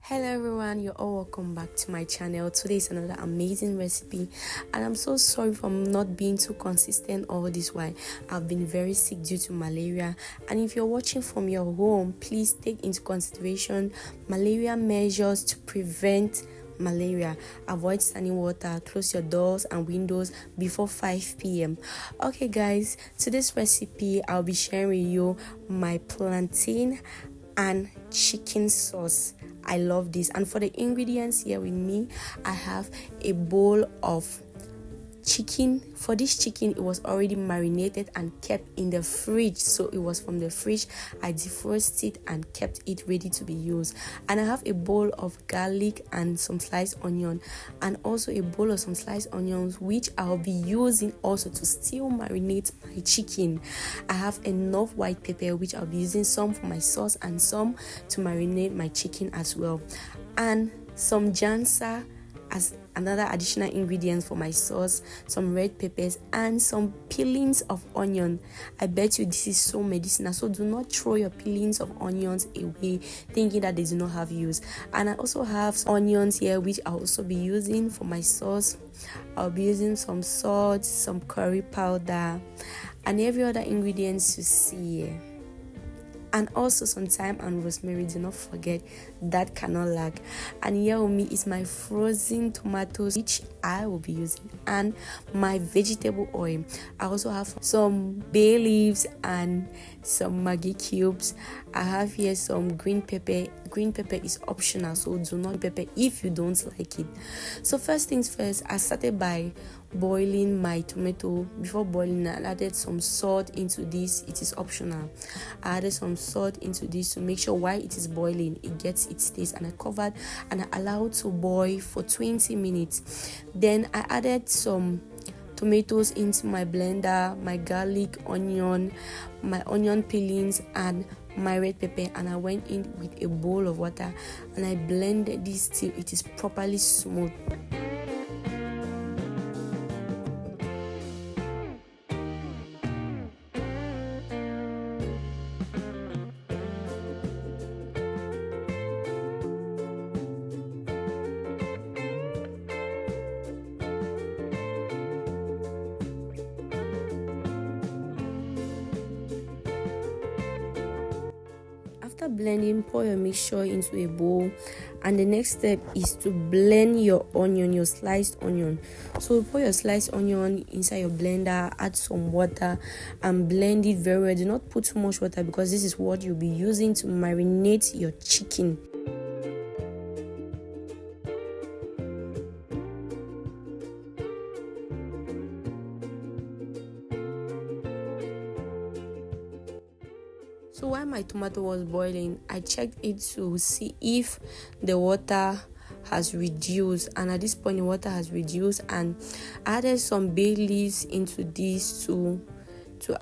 Hello everyone, you're all welcome back to my channel. Today is another amazing recipe and I'm so sorry for not being too consistent all this while. I've been very sick due to malaria, and if you're watching from your home, please take into consideration malaria measures to prevent malaria. Avoid standing water, close your doors and windows before 5 p.m. Okay guys, today's recipe I'll be sharing with you my plantain and chicken sauce. I love this. And for the ingredients here with me, I have a bowl of chicken. For this chicken, it was already marinated and kept in the fridge, so it was from the fridge. I defrosted and kept it ready to be used. And I have a bowl of garlic and some sliced onion, and also a bowl of some sliced onions, which I'll be using also to still marinate my chicken. I have enough white pepper, which I'll be using some for my sauce and some to marinate my chicken as well, and some jansa as another additional ingredient for my sauce, some red peppers and some peelings of onion. I bet you this is so medicinal, so do not throw your peelings of onions away thinking that they do not have use. And I also have some onions here, which I'll also be using for my sauce. I'll be using some salt, some curry powder, and every other ingredients you see here, and also some thyme and rosemary. Do not forget, that cannot lack. And here with me is my frozen tomatoes, which I will be using, and my vegetable oil. I also have some bay leaves and some Maggi cubes. I have here some green pepper. Green pepper is optional, so do not pepper if you don't like it. So first things first, I started by boiling my tomato. Before boiling, I added some salt into this. It is optional. I added some salt into this to make sure while it is boiling it gets its taste, and I covered and I allowed to boil for 20 minutes. Then I added some tomatoes into my blender, my garlic, onion, my onion peelings and my red pepper, and I went in with a bowl of water and I blended this till it is properly smooth. After blending, pour your mixture into a bowl, and the next step is to blend your onion, your sliced onion. So pour your sliced onion inside your blender, add some water and blend it very well. Do not put too much water because this is what you'll be using to marinate your chicken. So while my tomato was boiling, I checked it to see if the water has reduced, and at this point the water has reduced, and I added some bay leaves into this to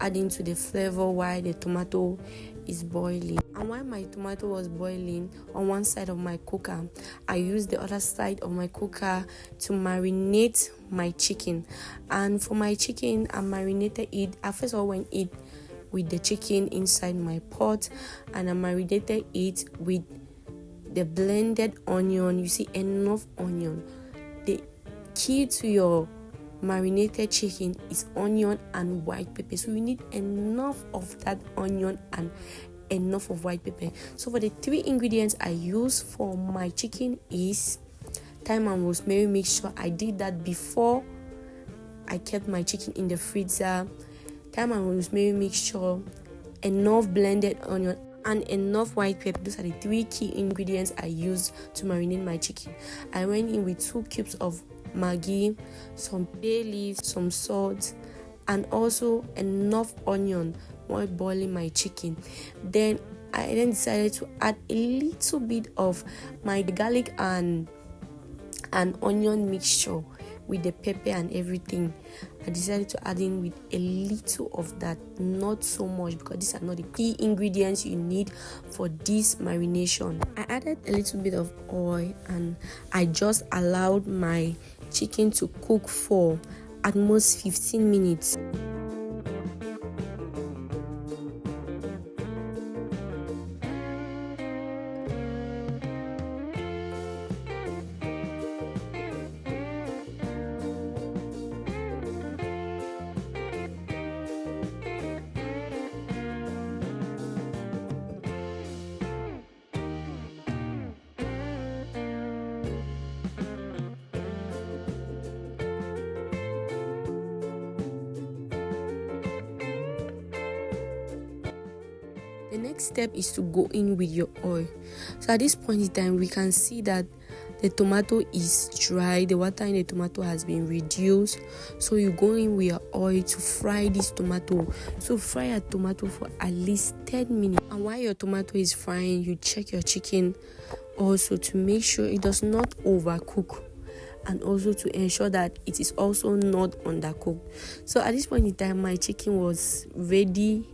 add into the flavor while the tomato is boiling. And while my tomato was boiling on one side of my cooker, I used the other side of my cooker to marinate my chicken. And for my chicken, I marinated it. I first of all went in with the chicken inside my pot, and I marinated it with the blended onion. You see, enough onion. The key to your marinated chicken is onion and white pepper, so you need enough of that onion and enough of white pepper. So for the three ingredients I use for my chicken is thyme and rosemary. Make sure I did that before I kept my chicken in the freezer. Thyme and rosemary mixture, enough blended onion and enough white pepper. Those are the three key ingredients I used to marinate my chicken. I went in with 2 cubes of Maggi, some bay leaves, some salt, and also enough onion while boiling my chicken. Then I decided to add a little bit of my garlic and onion mixture with the pepper and everything. I decided to add in with a little of that, not so much, because these are not the key ingredients you need for this marination. I added a little bit of oil and I just allowed my chicken to cook for at most 15 minutes. next step is to go in with your oil. So at this point in time, we can see that the tomato is dry, the water in the tomato has been reduced. So you go in with your oil to fry this tomato. So fry a tomato for at least 10 minutes. And while your tomato is frying, you check your chicken also to make sure it does not overcook, and also to ensure that it is also not undercooked. So at this point in time, my chicken was ready.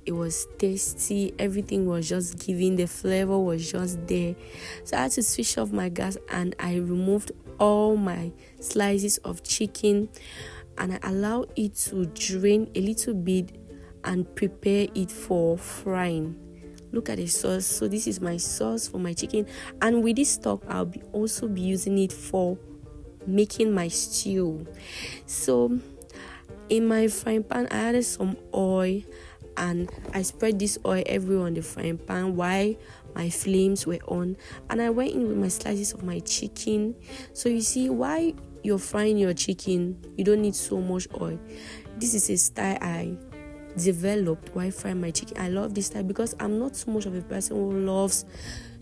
It was tasty. Everything was just giving. The flavor was just there. So I had to switch off my gas and I removed all my slices of chicken and I allowed it to drain a little bit and prepare it for frying. Look at the sauce. So this is my sauce for my chicken, and with this stock I'll also be using it for making my stew. So in my frying pan I added some oil and I spread this oil everywhere on the frying pan while my flames were on, and I went in with my slices of my chicken. So you see, while you're frying your chicken, you don't need so much oil. This is a style I developed while frying my chicken. I love this style because I'm not so much of a person who loves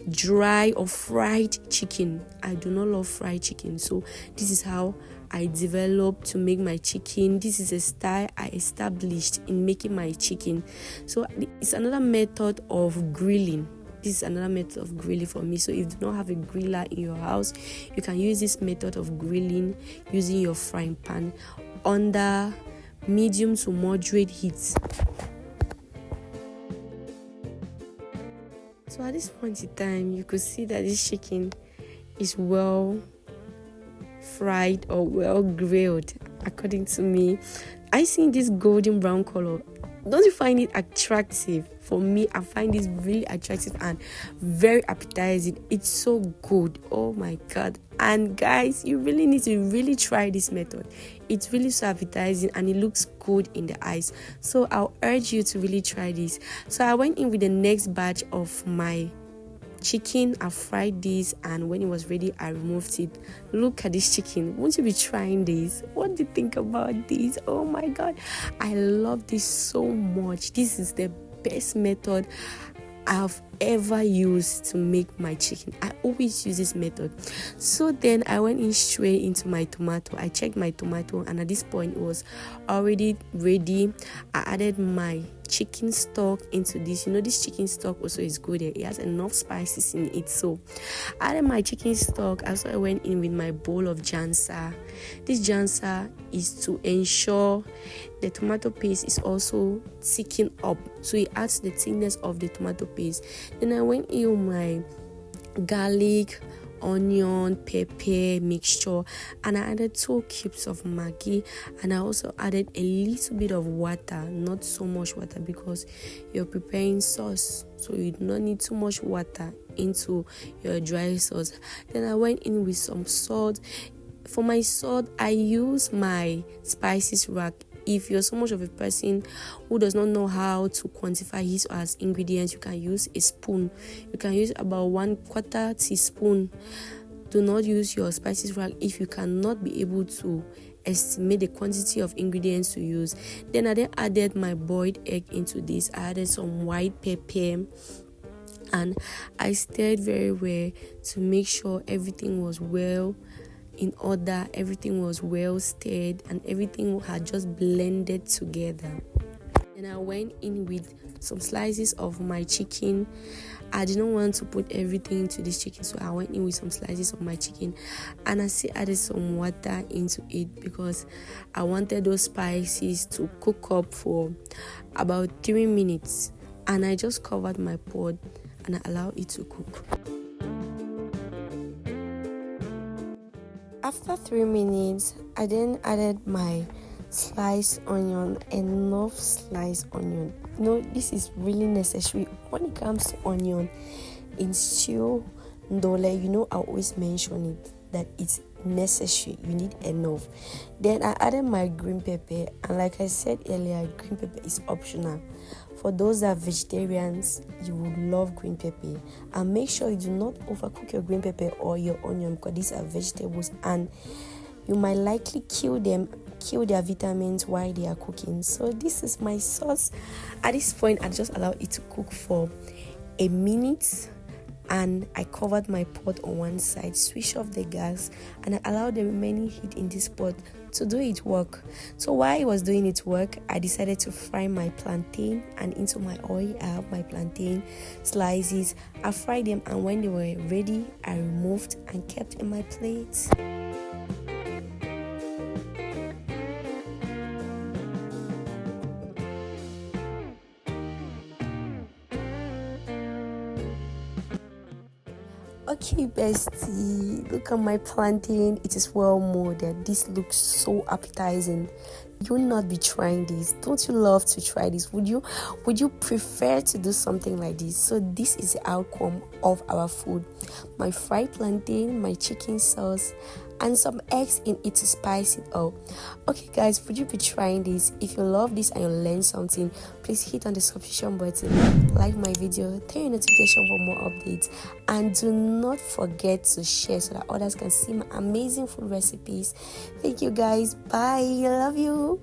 dry or fried chicken. I do not love fried chicken. So this is how I developed to make my chicken. This is a style I established in making my chicken. So it's another method of grilling. This is another method of grilling for me. So if you do not have a griller in your house, you can use this method of grilling using your frying pan under medium to moderate heat. So at this point in time, you could see that this chicken is well fried or well grilled, according to me. I see this golden brown color. Don't you find it attractive? For me, I find this really attractive and very appetizing. It's so good. Oh my god. And guys, you really need to really try this method. It's really so appetizing and it looks good in the eyes. So I'll urge you to really try this. So I went in with the next batch of my chicken. I fried this, and when it was ready I removed it. Look at this chicken. Won't you be trying this? What do you think about this? Oh my god, I love this so much. This is the best method I've ever used to make my chicken. I always use this method. So then I went in straight into my tomato. I checked my tomato, and at this point it was already ready. I added my chicken stock into this. You know, this chicken stock also is good. It has enough spices in it. So I added my chicken stock. Also I went in with my bowl of jansa. This jansa is to ensure the tomato paste is also thickened up, so it adds the thickness of the tomato paste. Then I went in with my garlic, onion, pepper mixture, and I added 2 cubes of Maggi, and I also added a little bit of water, not so much water because you're preparing sauce, so you do not need too much water into your dry sauce. Then I went in with some salt. For my salt, I use my spices rack. If you're so much of a person who does not know how to quantify his or her ingredients, you can use a spoon. You can use about 1/4 teaspoon. Do not use your spices rack if you cannot be able to estimate the quantity of ingredients to use. Then I added my boiled egg into this. I added some white pepper, and I stirred very well to make sure everything was well in order, everything was well stirred, and everything had just blended together. Then I went in with some slices of my chicken. I didn't want to put everything into this chicken, so I went in with some slices of my chicken, and I still added some water into it because I wanted those spices to cook up for about 3 minutes, and I just covered my pot and I allowed it to cook. After 3 minutes, I then added my sliced onion, enough sliced onion. You know, this is really necessary when it comes to onion in stew. Ndole, you know, I always mention it that it's necessary. You need enough. Then I added my green pepper, and like I said earlier, green pepper is optional. For those that are vegetarians, you would love green pepper. And make sure you do not overcook your green pepper or your onion because these are vegetables and you might likely kill their vitamins while they are cooking. So this is my sauce. At this point, I just allow it to cook for a minute, and I covered my pot on one side, switch off the gas, and I allowed the remaining heat in this pot to do its work. So while it was doing its work, I decided to fry my plantain, and into my oil I have my plantain slices. I fried them, and when they were ready, I removed and kept in my plate. Okay, bestie, look at my plantain. It is well molded. This looks so appetizing. You will not be trying this. Don't you love to try this? Would you prefer to do something like this? So this is the outcome of our food. My fried plantain, my chicken sauce, and some eggs in it to spice it up. Okay guys, would you be trying this? If you love this and you learn something, please hit on the subscription button, like my video, turn your notification for more updates, and do not forget to share so that others can see my amazing food recipes. Thank you guys. Bye. I love you.